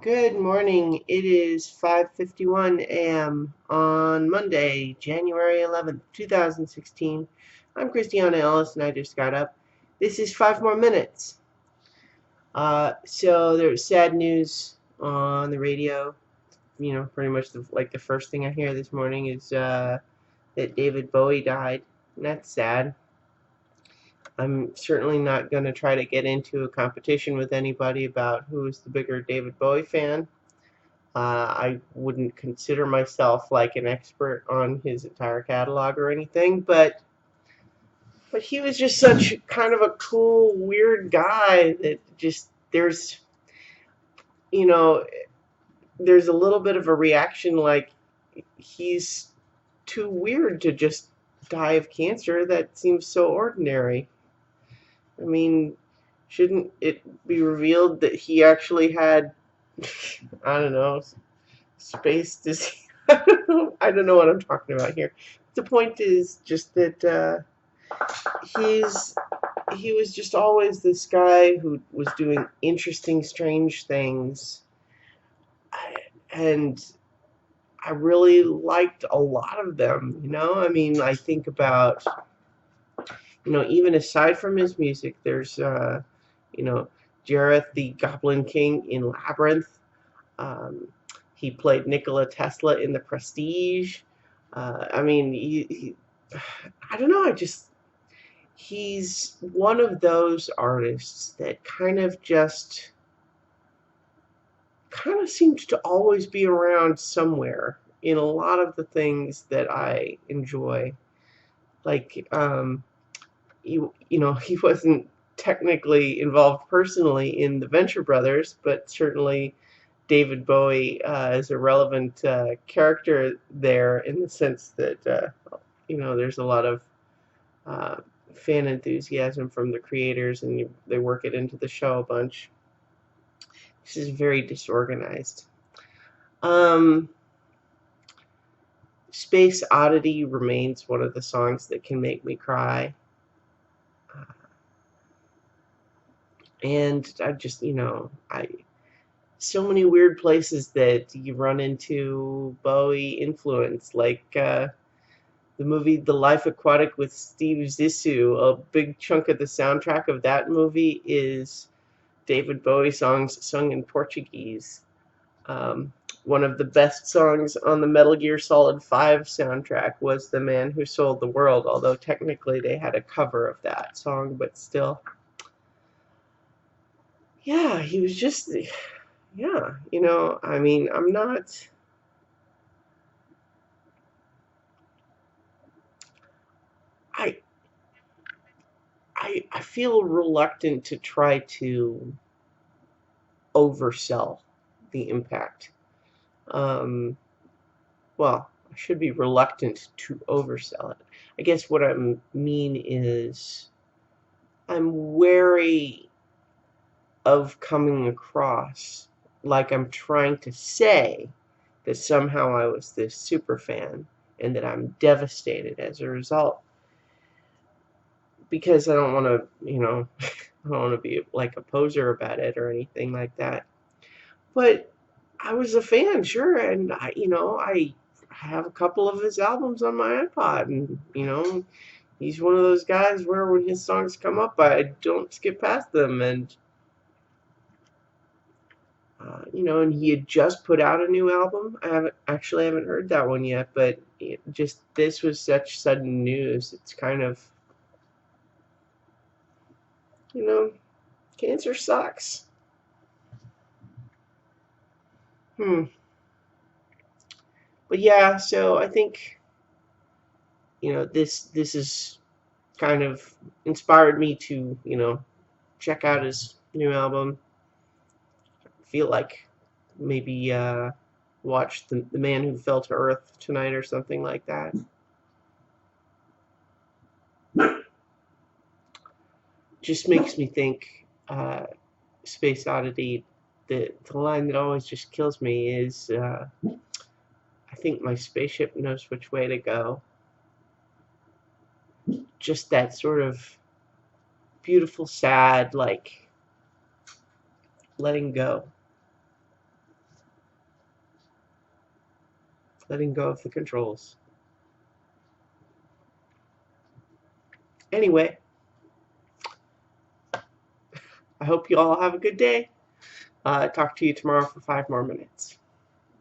Good morning. It is 5:51 a.m. on Monday, January 11th, 2016. I'm Christiana Ellis and I just got up. This is 5 more minutes. So there's sad news on the radio. Pretty much the first thing I hear this morning is that David Bowie died. And that's sad. I'm certainly not going to try to get into a competition with anybody about who is the bigger David Bowie fan. I wouldn't consider myself like an expert on his entire catalog or anything, but he was just such kind of a cool, weird guy that just you know there's a little bit of a reaction like he's too weird to just die of cancer. That seems so ordinary. I mean, shouldn't it be revealed that he actually had I don't know, space disease? I don't know what I'm talking about here. The point is just that he's he was just always this guy who was doing interesting, strange things, and I really liked a lot of them. I mean, I think about even aside from his music, there's you know, Jareth the Goblin King in Labyrinth. Um, he played Nikola Tesla in The Prestige. I mean, I don't know. He's one of those artists that kind of seems to always be around somewhere in a lot of the things that I enjoy. Like, he wasn't technically involved personally in the Venture Brothers, but certainly David Bowie is a relevant character there in the sense that there's a lot of uh, fan enthusiasm from the creators, and they work it into the show a bunch. This is very disorganized. Um, Space Oddity remains one of the songs that can make me cry. Uh, and I just, I so many weird places that you run into Bowie influence, like the movie The Life Aquatic with Steve Zissou. A big chunk of the soundtrack of that movie is David Bowie songs sung in Portuguese. Um, One of the best songs on the Metal Gear Solid 5 soundtrack was The Man Who Sold the World, although technically they had a cover of that song, but still. Yeah, he was just, yeah, I mean, I, I feel reluctant to try to oversell the impact. Um, well, I should be reluctant to oversell it. I guess what I mean is I'm wary of coming across like I'm trying to say that somehow I was this super fan and that I'm devastated as a result, because I don't want to, I don't want to be like a poser about it or anything like that. But I was a fan, sure, and I have a couple of his albums on my iPod, and he's one of those guys where when his songs come up, I don't skip past them, and and he had just put out a new album. I haven't heard that one yet, but this was such sudden news. It's kind of, you know, cancer sucks. Hmm. But yeah, so I think this is kind of inspired me to check out his new album. Feel like maybe watch the Man Who Fell to Earth tonight or something like that. Just makes me think. Space Oddity. The line that always just kills me is, "I think my spaceship knows which way to go." Just that sort of beautiful, sad, like letting go. letting go of the controls. Anyway, I hope you all have a good day. Talk to you tomorrow for 5 more minutes.